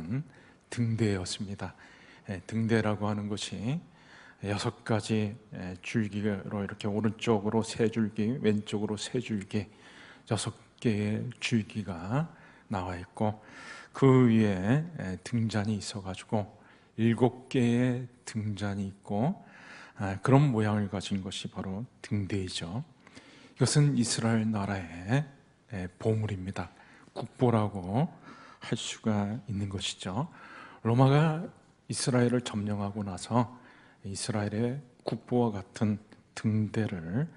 바라보는 등대였습니다. 등대라고 하는 것이 6가지 줄기로 이렇게 오른쪽으로 3줄기, 왼쪽으로 3줄기, 6개의 줄기가 나와 있고, 그 위에 등잔이 있어가지고 7개의 등잔이 있고, 그런 모양을 가진 것이 바로 등대이죠. 이것은 이스라엘 나라의 보물입니다. 국보라고 할 수가 있는 것이죠. 로마가 이스라엘을 점령하고 나서 이스라엘의 국보와 같은 등대를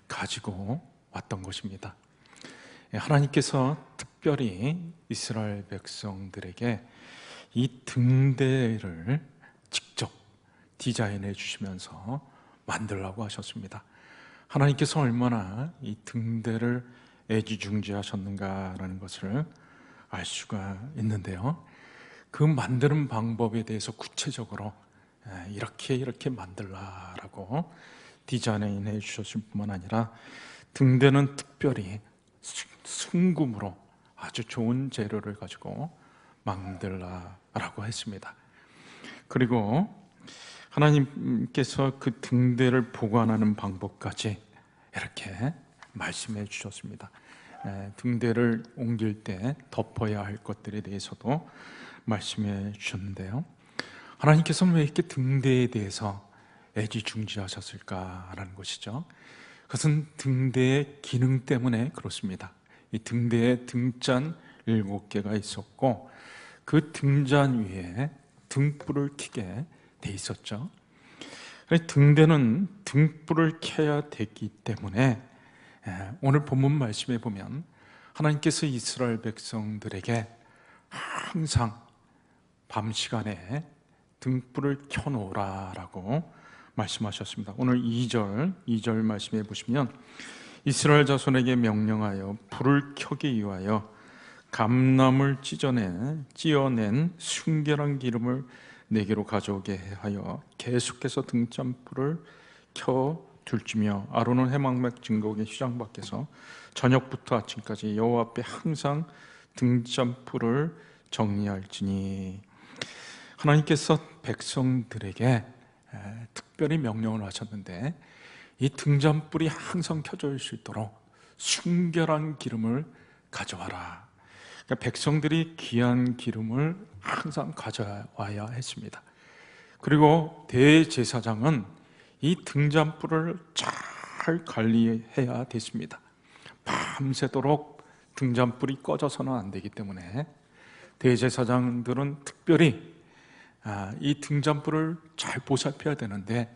가지고 왔던 것입니다. 하나님께서 특별히 이스라엘 백성들에게 이 등대를 직접 디자인해 주시면서 만들라고 하셨습니다. 하나님께서 얼마나 이 등대를 애지중지하셨는가라는 것을 알 수가 있는데요, 그 만드는 방법에 대해서 구체적으로 이렇게 만들라라고 디자인해 주셨을 뿐만 아니라, 등대는 특별히 순금으로 아주 좋은 재료를 가지고 만들라라고 했습니다. 그리고 하나님께서 그 등대를 보관하는 방법까지 이렇게 말씀해 주셨습니다. 등대를 옮길 때 덮어야 할 것들에 대해서도 말씀해 주셨는데요, 하나님께서는 왜 이렇게 등대에 대해서 애지중지하셨을까라는 것이죠. 그것은 등대의 기능 때문에 그렇습니다. 이 등대에 등잔 7개가 있었고, 그 등잔 위에 등불을 켜게 돼 있었죠. 등대는 등불을 켜야 되기 때문에 오늘 본문 말씀에 보면 하나님께서 이스라엘 백성들에게 항상 밤 시간에 등불을 켜놓으라라고 말씀하셨습니다. 오늘 2절 말씀해 보시면, 이스라엘 자손에게 명령하여 불을 켜기 위하여 감나물 찢어낸 순결한 기름을 내게로 가져오게 하여 계속해서 등잔불을 켜 둘지며, 아론은 해망맥 증거의 휘장 밖에서 저녁부터 아침까지 여호와 앞에 항상 등잔불을 정리할지니. 하나님께서 백성들에게 특별히 명령을 하셨는데, 이 등잔불이 항상 켜져 있을 수 있도록 순결한 기름을 가져와라. 그러니까 백성들이 귀한 기름을 항상 가져와야 했습니다. 그리고 대제사장은 이 등잔불을 잘 관리해야 됐습니다. 밤새도록 등잔불이 꺼져서는 안 되기 때문에 대제사장들은 특별히 이 등잔불을 잘 보살펴야 되는데,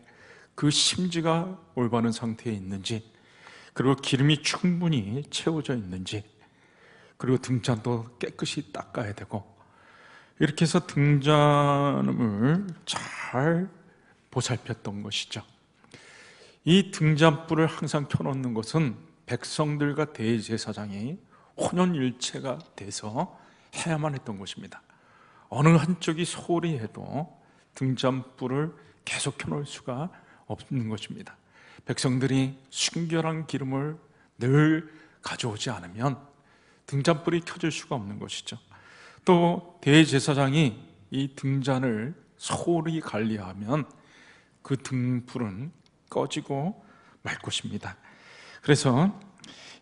그 심지가 올바른 상태에 있는지, 그리고 기름이 충분히 채워져 있는지, 그리고 등잔도 깨끗이 닦아야 되고, 이렇게 해서 등잔을 잘 보살폈던 것이죠. 이 등잔불을 항상 켜놓는 것은 백성들과 대제사장이 혼연일체가 돼서 해야만 했던 것입니다. 어느 한쪽이 소홀히 해도 등잔불을 계속 켜놓을 수가 없는 것입니다. 백성들이 순결한 기름을 늘 가져오지 않으면 등잔불이 켜질 수가 없는 것이죠. 또 대제사장이 이 등잔을 소홀히 관리하면 그 등불은 꺼지고 말 것입니다. 그래서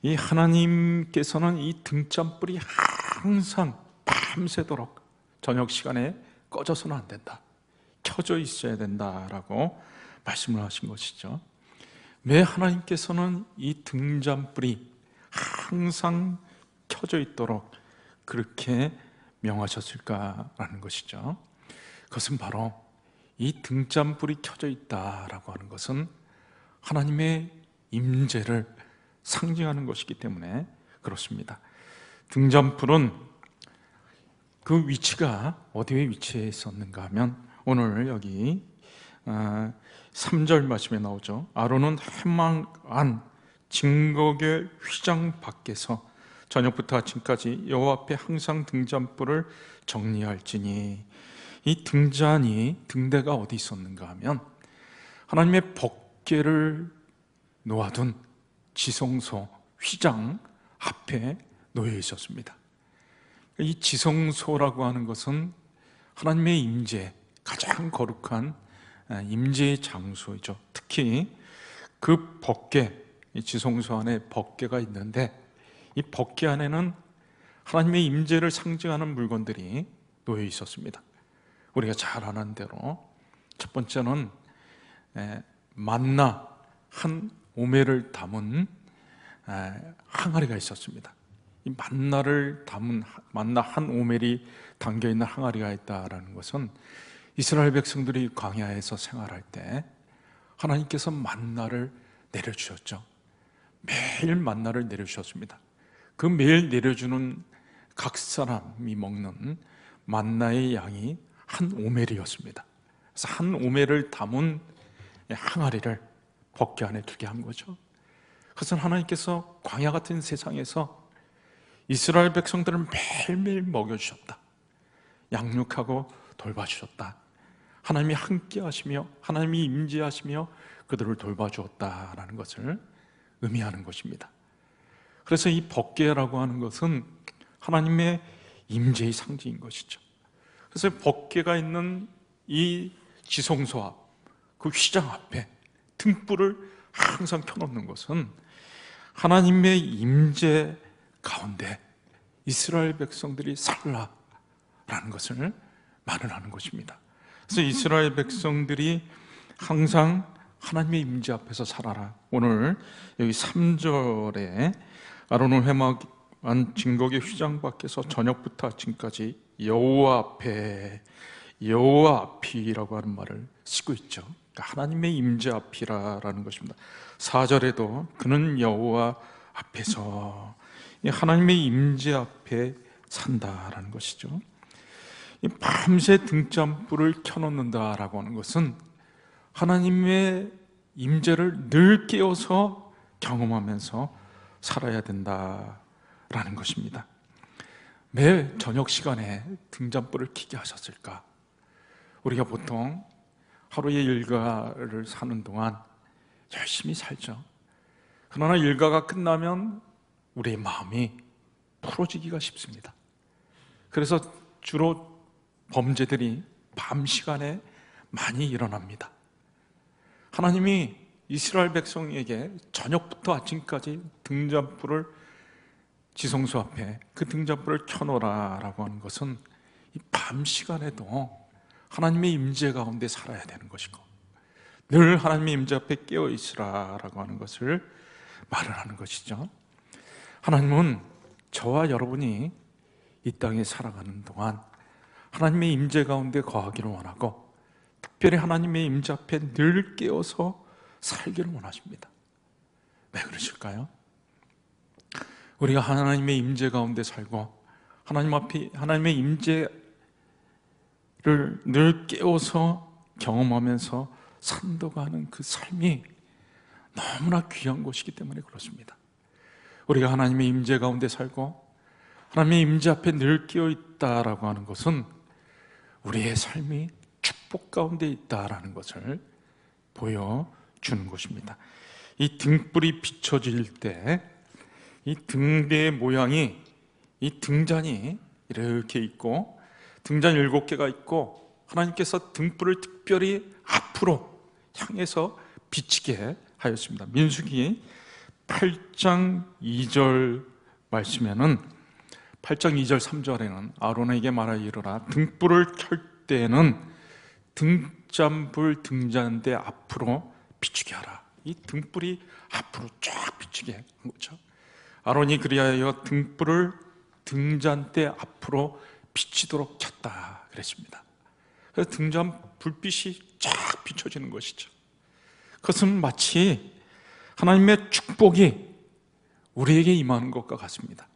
이 하나님께서는 이 등잔불이 항상 밤새도록 저녁 시간에 꺼져서는 안 된다, 켜져 있어야 된다라고 말씀을 하신 것이죠. 왜 하나님께서는 이 등잔불이 항상 켜져 있도록 그렇게 명하셨을까라는 것이죠. 그것은 바로 이 등잔불이 켜져 있다라고 하는 것은 하나님의 임재를 상징하는 것이기 때문에 그렇습니다. 등잔불은 그 위치가 어디에 위치해 있었는가 하면, 오늘 여기 3절 말씀에 나오죠. 아론은 해망 안 증거궤 휘장 밖에서 저녁부터 아침까지 여호와 앞에 항상 등잔불을 정리할지니. 이 등대가 어디 있었는가 하면, 하나님의 법궤를 놓아둔 지성소 휘장 앞에 놓여 있었습니다. 이 지성소라고 하는 것은 하나님의 임재, 가장 거룩한 임재의 장소이죠. 특히 그 법궤, 이 지성소 안에 법궤가 있는데 이 법궤 안에는 하나님의 임재를 상징하는 물건들이 놓여 있었습니다. 우리가 잘 아는 대로 첫 번째는 만나 한 오멜을 담은 항아리가 있었습니다. 이 만나를 담은 만나 한 오멜이 담겨있는 항아리가 있다는 것은 이스라엘 백성들이 광야에서 생활할 때 하나님께서 만나를 내려주셨죠. 매일 만나를 내려주셨습니다. 그 매일 내려주는 각 사람이 먹는 만나의 양이 한 오멜이었습니다. 그래서 한 오멜을 담은 항아리를 법궤 안에 두게 한 거죠. 그것은 하나님께서 광야 같은 세상에서 이스라엘 백성들을 매일매일 먹여주셨다, 양육하고 돌봐주셨다, 하나님이 함께 하시며 하나님이 임재하시며 그들을 돌봐주었다라는 것을 의미하는 것입니다. 그래서 이 법궤라고 하는 것은 하나님의 임재의 상징인 것이죠. 그래서 법궤가 있는 이 지성소 앞, 그 휘장 앞에 등불을 항상 켜놓는 것은 하나님의 임재 가운데 이스라엘 백성들이 살라라는 것을 말을 하는 것입니다. 그래서 이스라엘 백성들이 항상 하나님의 임재 앞에서 살아라. 오늘 여기 3절에 아론을 회막한 증거의 휘장 밖에서 저녁부터 아침까지 여호와 앞에, 여호와 앞이라고 하는 말을 쓰고 있죠. 그러니까 하나님의 임재 앞이라는 것입니다. 4절에도 그는 여호와 앞에서, 하나님의 임재 앞에 산다라는 것이죠. 밤새 등잔불을 켜놓는다라고 하는 것은 하나님의 임재를 늘 깨어서 경험하면서 살아야 된다라는 것입니다. 매 저녁 시간에 등잔불을 켜게 하셨을까? 우리가 보통 하루의 일과를 사는 동안 열심히 살죠. 그러나 일과가 끝나면 우리의 마음이 풀어지기가 쉽습니다. 그래서 주로 범죄들이 밤 시간에 많이 일어납니다. 하나님이 이스라엘 백성에게 저녁부터 아침까지 등잔불을, 지성소 앞에 그 등잔불을 켜놓으라라고 하는 것은 이 밤 시간에도 하나님의 임재 가운데 살아야 되는 것이고 늘 하나님의 임재 앞에 깨어 있으라라고 하는 것을 말을 하는 것이죠. 하나님은 저와 여러분이 이 땅에 살아가는 동안 하나님의 임재 가운데 거하기를 원하고 특별히 하나님의 임재 앞에 늘 깨어서 살기를 원하십니다. 왜 그러실까요? 우리가 하나님의 임재 가운데 살고 하나님 앞에 하나님의 임재를 늘 깨어서 경험하면서 산도가는 그 삶이 너무나 귀한 것이기 때문에 그렇습니다. 우리가 하나님의 임재 가운데 살고 하나님의 임재 앞에 늘 깨어 있다라고 하는 것은 우리의 삶이 축복 가운데 있다라는 것을 보여주는 것입니다. 이 등불이 비춰질 때 이 등대의 모양이, 이 등잔이 이렇게 있고 등잔 7개가 있고 하나님께서 등불을 특별히 앞으로 향해서 비치게 하였습니다. 민수기 8장 2절 말씀에는 8장 2절 3절에는 아론에게 말하여 이르라 등불을 켤 때에는 등잔불 등잔대 앞으로 비추게 하라. 이 등불이 앞으로 쫙 비추게 한 거죠. 아론이 그리하여 등불을 등잔대 앞으로 비치도록 켰다 그랬습니다. 그래서 등잔 불빛이 쫙 비춰지는 것이죠. 그것은 마치 하나님의 축복이 우리에게 임하는 것과 같습니다.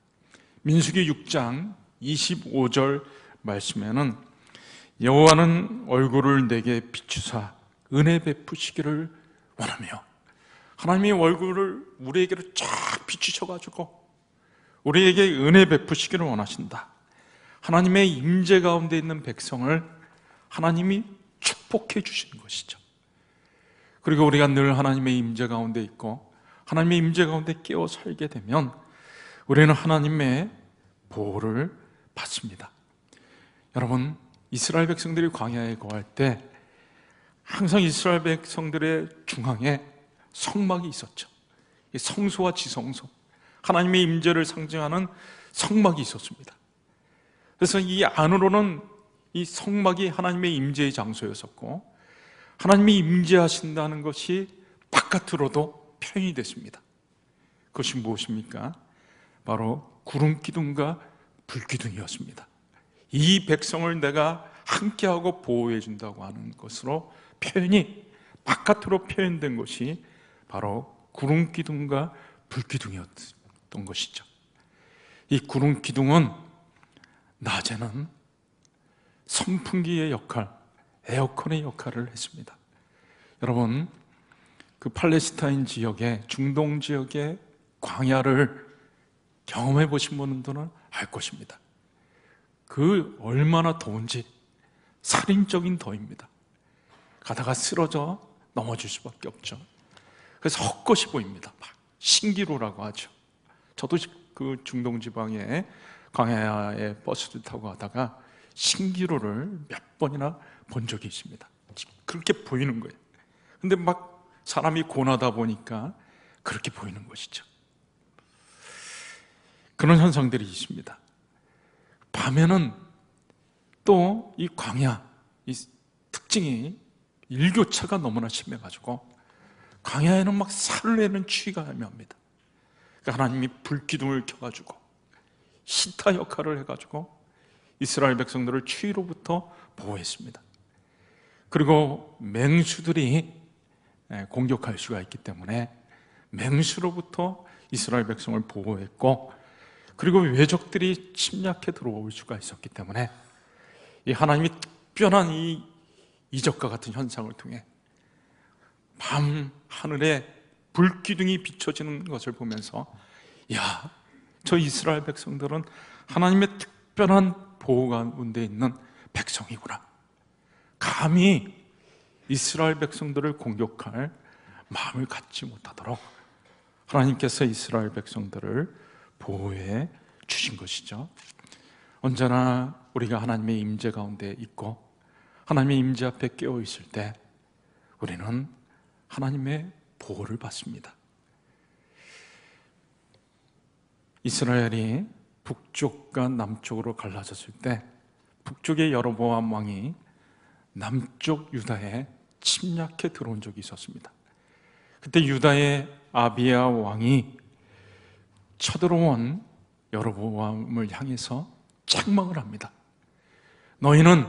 민수기 6장 25절 말씀에는 여호와는 얼굴을 내게 비추사 은혜 베푸시기를 원하며, 하나님의 얼굴을 우리에게로 쫙 비추셔가지고 우리에게 은혜 베푸시기를 원하신다. 하나님의 임재 가운데 있는 백성을 하나님이 축복해 주시는 것이죠. 그리고 우리가 늘 하나님의 임재 가운데 있고 하나님의 임재 가운데 깨어 살게 되면 우리는 하나님의 보호를 받습니다. 여러분, 이스라엘 백성들이 광야에 거할 때 항상 이스라엘 백성들의 중앙에 성막이 있었죠. 성소와 지성소, 하나님의 임재를 상징하는 성막이 있었습니다. 그래서 이 안으로는 이 성막이 하나님의 임재의 장소였었고, 하나님이 임재하신다는 것이 바깥으로도 표현이 됐습니다. 그것이 무엇입니까? 바로 구름 기둥과 불 기둥이었습니다. 이 백성을 내가 함께하고 보호해 준다고 하는 것으로 표현이 바깥으로 표현된 것이 바로 구름 기둥과 불 기둥이었던 것이죠. 이 구름 기둥은 낮에는 선풍기의 역할, 에어컨의 역할을 했습니다. 여러분, 그 팔레스타인 지역에, 중동 지역의 광야를 경험해 보신 분들은 알 것입니다. 그 얼마나 더운지 살인적인 더위입니다. 가다가 쓰러져 넘어질 수밖에 없죠. 그래서 헛것이 보입니다. 막 신기루라고 하죠. 저도 그 중동 지방에 광야에 버스를 타고 가다가 신기루를 몇 번이나 본 적이 있습니다. 그렇게 보이는 거예요. 근데 막 사람이 고나다 보니까 그렇게 보이는 것이죠. 그런 현상들이 있습니다. 밤에는 또 이 광야, 이 특징이 일교차가 너무나 심해가지고 광야에는 막 살을 내는 추위가 애매합니다. 그러니까 하나님이 불기둥을 켜가지고 히타 역할을 해가지고 이스라엘 백성들을 추위로부터 보호했습니다. 그리고 맹수들이 공격할 수가 있기 때문에 맹수로부터 이스라엘 백성을 보호했고, 그리고 외적들이 침략해 들어올 수가 있었기 때문에 이 하나님이 특별한 이 이적과 같은 현상을 통해 밤 하늘에 불기둥이 비춰지는 것을 보면서, 야, 저 이스라엘 백성들은 하나님의 특별한 보호 가운데 있는 백성이구나. 감히 이스라엘 백성들을 공격할 마음을 갖지 못하도록 하나님께서 이스라엘 백성들을 보호해 주신 것이죠. 언제나 우리가 하나님의 임재 가운데 있고 하나님의 임재 앞에 깨어 있을 때 우리는 하나님의 보호를 받습니다. 이스라엘이 북쪽과 남쪽으로 갈라졌을 때 북쪽의 여로보암 왕이 남쪽 유다에 침략해 들어온 적이 있었습니다. 그때 유다의 아비야 왕이 쳐들어온 여로보암을 향해서 책망을 합니다. 너희는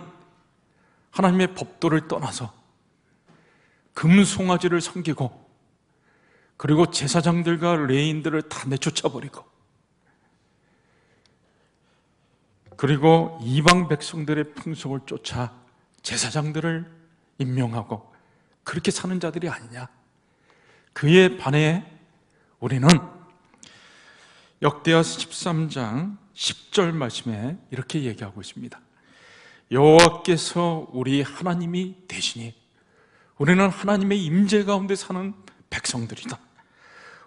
하나님의 법도를 떠나서 금송아지를 섬기고, 그리고 제사장들과 레인들을 다 내쫓아버리고, 그리고 이방 백성들의 풍속을 쫓아 제사장들을 임명하고 그렇게 사는 자들이 아니냐. 그에 반해 우리는 역대하 13장 10절 말씀에 이렇게 얘기하고 있습니다. 여호와께서 우리 하나님이 되시니 우리는 하나님의 임재 가운데 사는 백성들이다.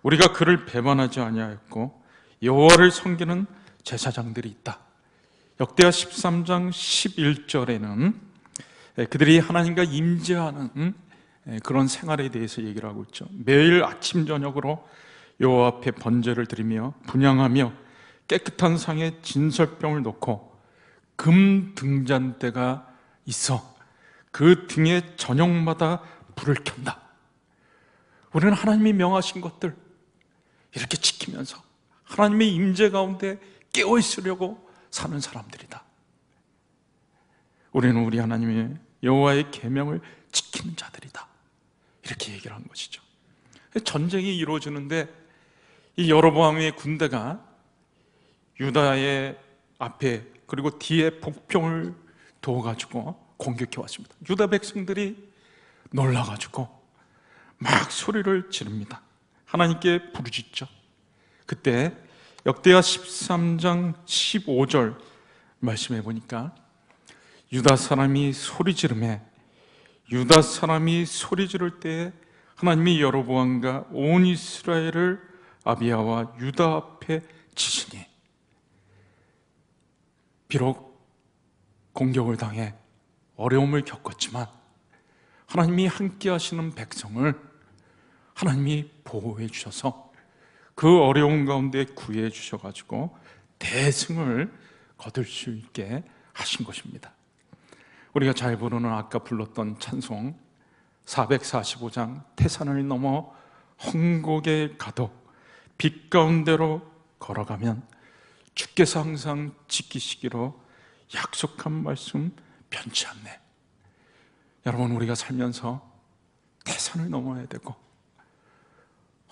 우리가 그를 배반하지 아니하였고 여호와를 섬기는 제사장들이 있다. 역대하 13장 11절에는 그들이 하나님과 임재하는 그런 생활에 대해서 얘기를 하고 있죠. 매일 아침 저녁으로 여호와 앞에 번제를 드리며 분향하며 깨끗한 상에 진설병을 놓고 금 등잔대가 있어 그 등에 저녁마다 불을 켠다. 우리는 하나님이 명하신 것들 이렇게 지키면서 하나님의 임재 가운데 깨어 있으려고 사는 사람들이다. 우리는 우리 하나님의 여호와의 계명을 지키는 자들이다. 이렇게 얘기를 한 것이죠. 전쟁이 이루어지는데 이 여로보암의 군대가 유다의 앞에 그리고 뒤에 복병을 두어가지고 공격해 왔습니다. 유다 백성들이 놀라가지고 막 소리를 지릅니다. 하나님께 부르짖죠. 그때 역대하 13장 15절 말씀해 보니까 유다 사람이 소리 지르매 유다 사람이 소리 지를 때에 하나님이 여로보암과 온 이스라엘을 아비야와 유다 앞에 치시니 비록 공격을 당해 어려움을 겪었지만 하나님이 함께 하시는 백성을 하나님이 보호해 주셔서 그 어려운 가운데 구해 주셔가지고 대승을 거둘 수 있게 하신 것입니다. 우리가 잘 부르는 아까 불렀던 찬송 445장 태산을 넘어 헝곡에 가도 빛 가운데로 걸어가면 주께서 항상 지키시기로 약속한 말씀 변치 않네. 여러분, 우리가 살면서 태산을 넘어야 되고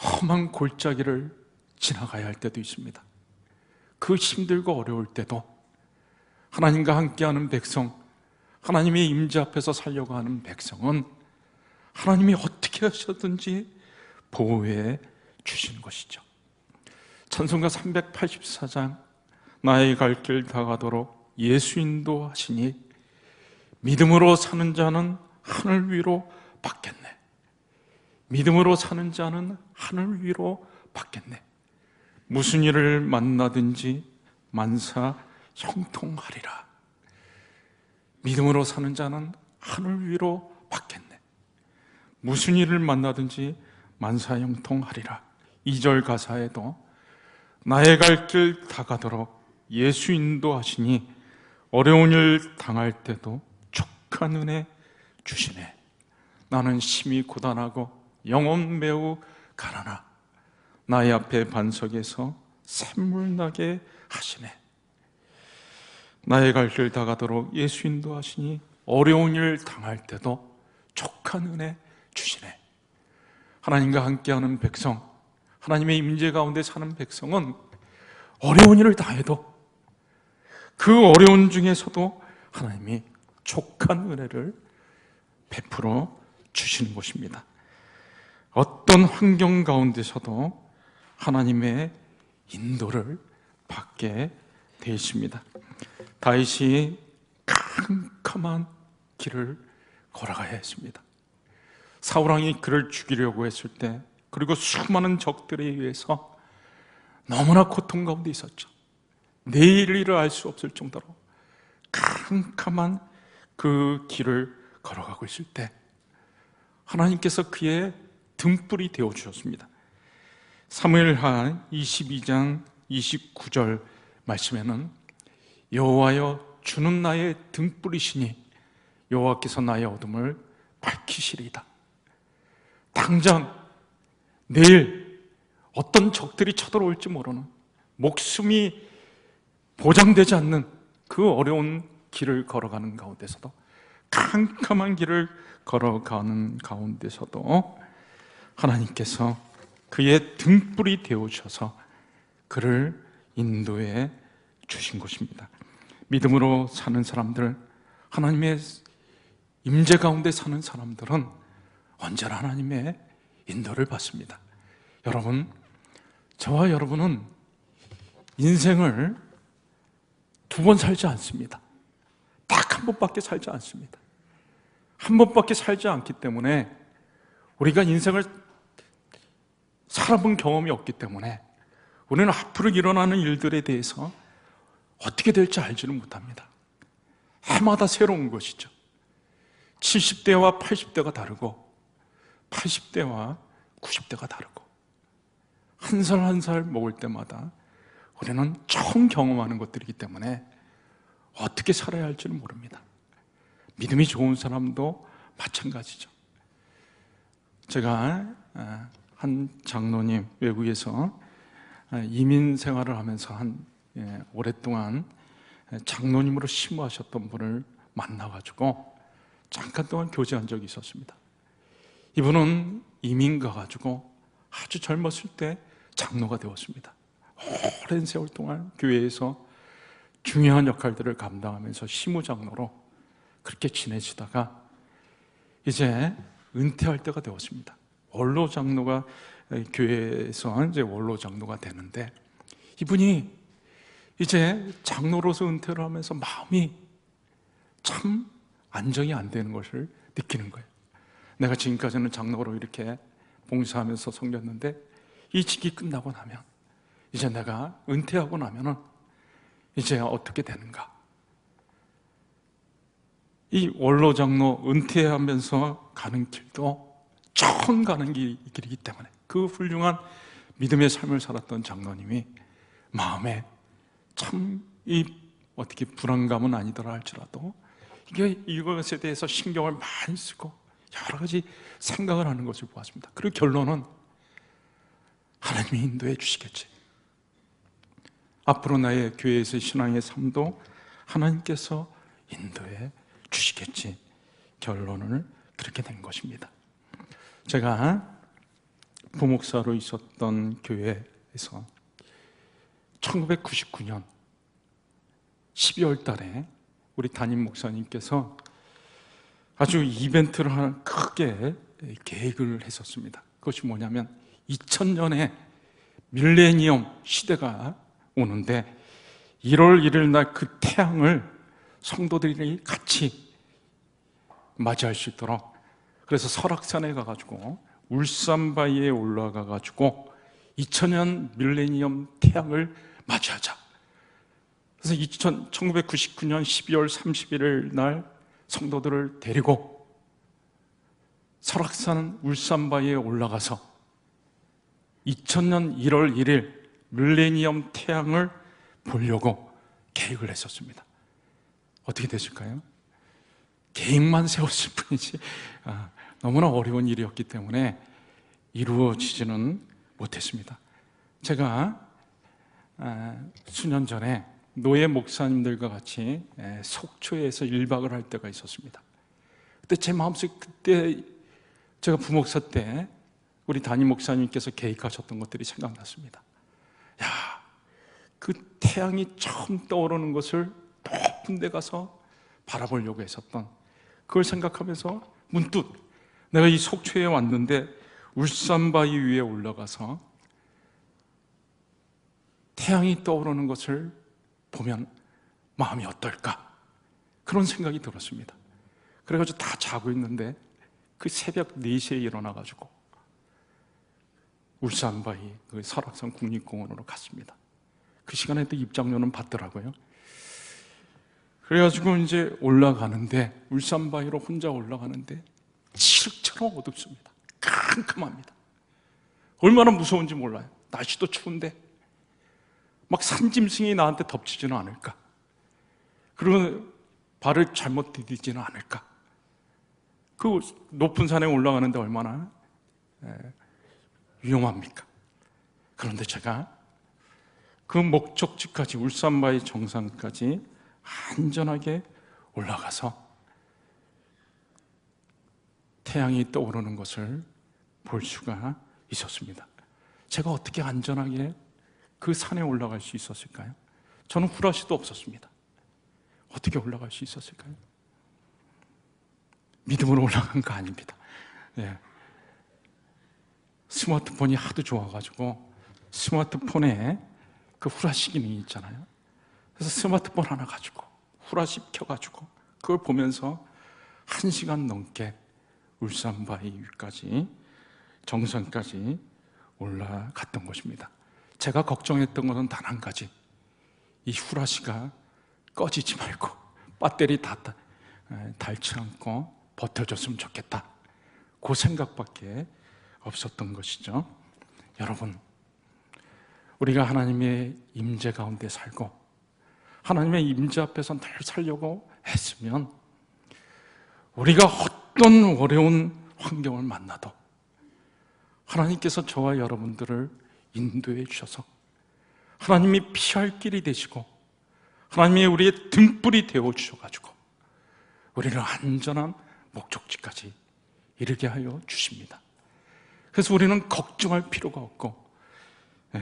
험한 골짜기를 지나가야 할 때도 있습니다. 그 힘들고 어려울 때도 하나님과 함께하는 백성, 하나님의 임재 앞에서 살려고 하는 백성은 하나님이 어떻게 하셨든지 보호해 주시는 것이죠. 찬송가 384장 나의 갈 길 다가도록 예수 인도하시니 믿음으로 사는 자는 하늘 위로 받겠네. 믿음으로 사는 자는 하늘 위로 받겠네. 무슨 일을 만나든지 만사 형통하리라. 믿음으로 사는 자는 하늘 위로 받겠네. 무슨 일을 만나든지 만사 형통하리라. 2절 가사에도 나의 갈 길 다가도록 예수 인도하시니 어려운 일 당할 때도 족한 은혜 주시네. 나는 심히 고단하고 영혼 매우 가난하. 나의 앞에 반석에서 샘물 나게 하시네. 나의 갈 길 다가도록 예수 인도하시니 어려운 일 당할 때도 족한 은혜 주시네. 하나님과 함께하는 백성, 하나님의 임재 가운데 사는 백성은 어려운 일을 당해도 그 어려운 중에서도 하나님이 족한 은혜를 베풀어 주시는 것입니다. 어떤 환경 가운데서도 하나님의 인도를 받게 되십니다. 다윗이 캄캄한 길을 걸어가야 했습니다. 사울왕이 그를 죽이려고 했을 때, 그리고 수많은 적들에 의해서 너무나 고통 가운데 있었죠. 내일 일을 알 수 없을 정도로 캄캄한 그 길을 걸어가고 있을 때 하나님께서 그의 등불이 되어 주셨습니다. 사무엘하 22장 29절 말씀에는 여호와여 주는 나의 등불이시니 여호와께서 나의 어둠을 밝히시리이다. 당장 내일 어떤 적들이 쳐들어올지 모르는, 목숨이 보장되지 않는 그 어려운 길을 걸어가는 가운데서도, 캄캄한 길을 걸어가는 가운데서도 하나님께서 그의 등불이 되어주셔서 그를 인도해 주신 것입니다. 믿음으로 사는 사람들, 하나님의 임재 가운데 사는 사람들은 언제나 하나님의 인도를 받습니다. 여러분, 저와 여러분은 인생을 두 번 살지 않습니다. 딱 한 번밖에 살지 않습니다. 한 번밖에 살지 않기 때문에, 우리가 인생을 살아본 경험이 없기 때문에 우리는 앞으로 일어나는 일들에 대해서 어떻게 될지 알지는 못합니다. 해마다 새로운 것이죠. 70대와 80대가 다르고 80대와 90대가 다르고, 한 살 한 살 먹을 때마다 우리는 처음 경험하는 것들이기 때문에 어떻게 살아야 할지는 모릅니다. 믿음이 좋은 사람도 마찬가지죠. 제가 한 장로님, 외국에서 이민 생활을 하면서 오랫동안 장로님으로 심부하셨던 분을 만나가지고 잠깐 동안 교제한 적이 있었습니다. 이분은 이민 가가지고 아주 젊었을 때 장로가 되었습니다. 오랜 세월 동안 교회에서 중요한 역할들을 감당하면서 시무장로로 그렇게 지내시다가 이제 은퇴할 때가 되었습니다. 원로 장로가, 교회에서 이제 원로 장로가 되는데, 이분이 이제 장로로서 은퇴를 하면서 마음이 참 안정이 안 되는 것을 느끼는 거예요. 내가 지금까지는 장로로 이렇게 봉사하면서 섬겼는데 이 직이 끝나고 나면, 이제 내가 은퇴하고 나면은 이제 어떻게 되는가? 이 원로장로 은퇴하면서 가는 길도 처음 가는 길이기 때문에 그 훌륭한 믿음의 삶을 살았던 장로님이 마음에 참 어떻게 불안감은 아니더라 할지라도 이것에 대해서 신경을 많이 쓰고 여러 가지 생각을 하는 것을 보았습니다. 그리고 결론은 하나님이 인도해 주시겠지. 앞으로 나의 교회에서의 신앙의 삶도 하나님께서 인도해 주시겠지. 결론을 그렇게 낸 것입니다. 제가 부목사로 있었던 교회에서 1999년 12월 달에 우리 담임 목사님께서 아주 이벤트를 하나 크게 계획을 했었습니다. 그것이 뭐냐면 2000년에 밀레니엄 시대가 오는데 1월 1일 날 그 태양을 성도들이 같이 맞이할 수 있도록, 그래서 설악산에 가가지고 울산바위에 올라가가지고 2000년 밀레니엄 태양을 맞이하자. 그래서 1999년 12월 31일 날 성도들을 데리고 설악산 울산바위에 올라가서 2000년 1월 1일 밀레니엄 태양을 보려고 계획을 했었습니다. 어떻게 되실까요? 계획만 세웠을 뿐이지 너무나 어려운 일이었기 때문에 이루어지지는 못했습니다. 제가 수년 전에 노예 목사님들과 같이 속초에서 1박을 할 때가 있었습니다. 그때 제 마음속에, 그때 제가 부목사 때 우리 담임 목사님께서 계획하셨던 것들이 생각났습니다. 그 태양이 처음 떠오르는 것을 높은 데 가서 바라보려고 했었던, 그걸 생각하면서 문득 내가 이 속초에 왔는데 울산바위 위에 올라가서 태양이 떠오르는 것을 보면 마음이 어떨까, 그런 생각이 들었습니다. 그래가지고 다 자고 있는데 그 새벽 4시에 일어나가지고 울산바위 그 설악산 국립공원으로 갔습니다. 그 시간에 또 입장료는 받더라고요. 그래가지고 이제 올라가는데, 울산바위로 혼자 올라가는데 칠흑처럼 어둡습니다. 캄캄합니다. 얼마나 무서운지 몰라요. 날씨도 추운데 막 산짐승이 나한테 덮치지는 않을까, 그리고 발을 잘못 디디지는 않을까. 그 높은 산에 올라가는데 얼마나 위험합니까? 그런데 제가 그 목적지까지, 울산바위 정상까지 안전하게 올라가서 태양이 떠오르는 것을 볼 수가 있었습니다. 제가 어떻게 안전하게 그 산에 올라갈 수 있었을까요? 저는 후라시도 없었습니다. 어떻게 올라갈 수 있었을까요? 믿음으로 올라간 거 아닙니다. 스마트폰이 하도 좋아가지고 스마트폰에 그 후라시 기능이 있잖아요. 그래서 스마트폰 하나 가지고 후라시 켜가지고 그걸 보면서 1시간 넘게 울산바위 위까지, 정상까지 올라갔던 것입니다. 제가 걱정했던 것은 단 한 가지, 이 후라시가 꺼지지 말고 배터리 다 닳지 않고 버텨줬으면 좋겠다, 그 생각밖에 없었던 것이죠. 여러분, 우리가 하나님의 임재 가운데 살고 하나님의 임재 앞에서 늘 살려고 했으면 우리가 어떤 어려운 환경을 만나도 하나님께서 저와 여러분들을 인도해 주셔서 하나님이 피할 길이 되시고 하나님이 우리의 등불이 되어 주셔가지고 우리를 안전한 목적지까지 이르게 하여 주십니다. 그래서 우리는 걱정할 필요가 없고,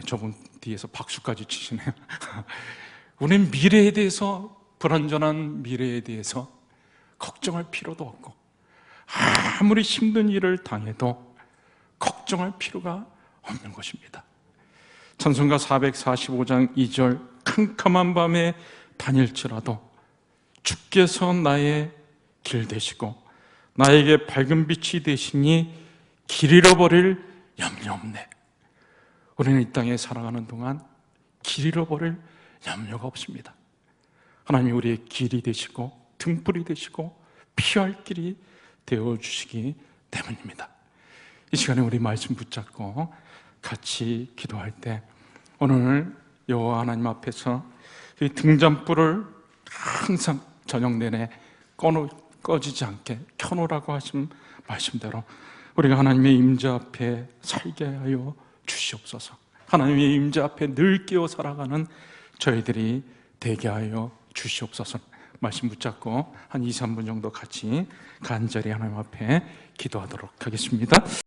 저분 뒤에서 박수까지 치시네요. 우리는 미래에 대해서, 불안전한 미래에 대해서 걱정할 필요도 없고, 아무리 힘든 일을 당해도 걱정할 필요가 없는 것입니다. 찬송가 445장 2절, 캄캄한 밤에 다닐지라도 주께서 나의 길 되시고 나에게 밝은 빛이 되시니 길 잃어버릴 염려 없네. 우리는 이 땅에 살아가는 동안 길 잃어버릴 염려가 없습니다. 하나님이 우리의 길이 되시고 등불이 되시고 피할 길이 되어주시기 때문입니다. 이 시간에 우리 말씀 붙잡고 같이 기도할 때 오늘 여호와 하나님 앞에서 이 등잔불을 항상 저녁 내내 꺼지지 않게 켜놓으라고 하신 말씀대로 우리가 하나님의 임재 앞에 살게 하여 주시옵소서. 하나님의 임재 앞에 늘 끼어 살아가는 저희들이 되게 하여 주시옵소서. 말씀 붙잡고 한 2, 3분 정도 같이 간절히 하나님 앞에 기도하도록 하겠습니다.